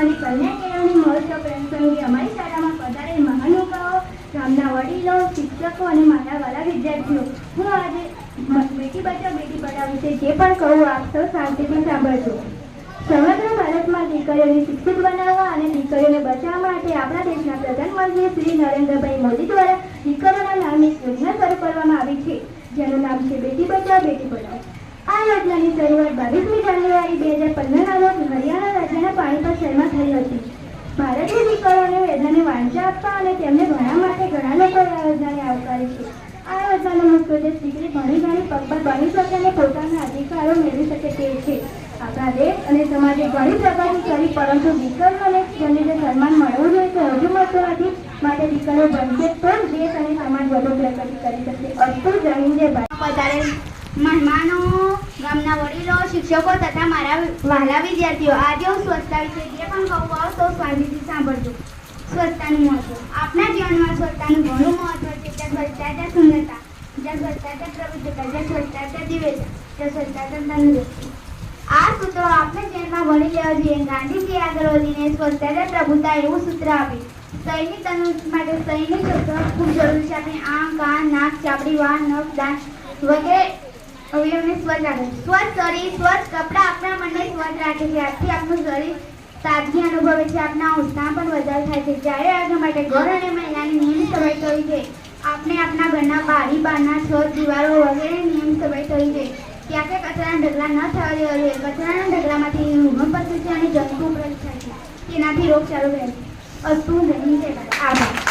અમારી કન્યા કેળવણી મહોત્સવ પ્રસંગે અમારી શાળામાં પધારેલ મહાનુભાવો, ગામના વડીલો, શિક્ષકો અને મારા વાલા વિદ્યાર્થીઓ, હું આજે બેટી બચાવો બેટી પઢાઓ વિશે જે પણ કહું આપ સૌ શાંતિથી સાંભળજો. સમગ્ર ભારતમાં દીકરીઓને શિક્ષિત બનાવવા અને દીકરીઓને બચાવવા માટે આપણા દેશના પ્રધાનમંત્રી શ્રી નરેન્દ્રભાઈ મોદી દ્વારા દીકરીઓના નામની યોજના શરૂ કરવામાં આવી છે, જેનું નામ છે બેટી બચાવો બેટી પઢાઓ. આ યોજનાની શરૂઆત 22મી જાન્યુઆરી 2015ના રોજ હરિયાણા રાજ્યના પાણીપત શહેરમાં થઈ હતી. ભારતીય દીકરીઓને વેદનાને વાંચા આપવા અને તેમને ભણવા માટે ઘણા લોકોએ આ યોજનાને આવકારી છે. આ યોજનાનો મુખ્ય ઉદ્દેશ દીકરી ભણી ગણી પગભર બની શકે અને પોતાના અધિકારો મેળવી શકે તે છે. આપણા દેશ અને સમાજે ઘણી પ્રગતિ કરી, પરંતુ દીકરીઓને જેમને જે સન્માન મળવું જોઈએ તે હજુ મળતું નથી. માટે દીકરીઓ બનશે તો જ દેશ અને સમાજ વધુ પ્રગતિ કરી શકશે. અસ્તુ જય હિન્દ જય ભારત. મહેમાનો, ગામના વડીલો, શિક્ષકો તથા મારા વહાલા વિદ્યાર્થીઓ, આજે હું સ્વચ્છતા વિશે જે પણ કહું આવો સૌ શાંતિથી સાંભળજો. સ્વચ્છતાનું મહત્વ. આપણા જીવનમાં સ્વચ્છતાનું ઘણું મહત્વ છે. જ્યાં સ્વચ્છતા ત્યાં સુંદરતા, જ્યાં સ્વચ્છતા ત્યાં પ્રભુત્વતા, જ્યાં સ્વચ્છતા ત્યાં દિવ્યતા, જ્યાં સ્વચ્છતા ત્યાં તંદુરસ્તી. આ સૂત્રો આપણે જેલમાં ભણી લેવા જોઈએ. ગાંધીજી આગળ વધીને સ્વચ્છતા ત્યાં પ્રભુતા એવું સૂત્ર આપ્યું. શરીરની તંદુરસ્તી માટે શરીરની સ્વચ્છતા ખૂબ જરૂરી છે. આપણે આંખ, કાન, નાક, ચામડી, વાળ, નખ, દાંત વગેરે અવયવને સ્વચ્છ રાખે છે. સ્વચ્છ શરીર, સ્વચ્છ કપડાં આપણા મનને સ્વચ્છ રાખે છે. આથી આપણું શરીર તાજગી અનુભવે છે. આપણા ઉત્સાહ પણ વધારે થાય છે. જ્યારે આજ્ઞા માટે ઘર અને મહિલાની નિયમિત સફાઈ કરવી છે. આપણે આપણા ઘરના બારી, બારણા, છત, દિવાલો વગેરે નિયમિત સફાઈ કરવી છે. ત્યાં કે કચરાના ઢગલા ન થવા દેવા જોઈએ. કચરાના ઢગલામાંથી ઊંઘ પસરે છે અને જંતુ પ્રવેશ થાય છે. તેનાથી રોગચાળો રહે છે. અસ્તુ જય હિન્દ જય ભારત. આભાર.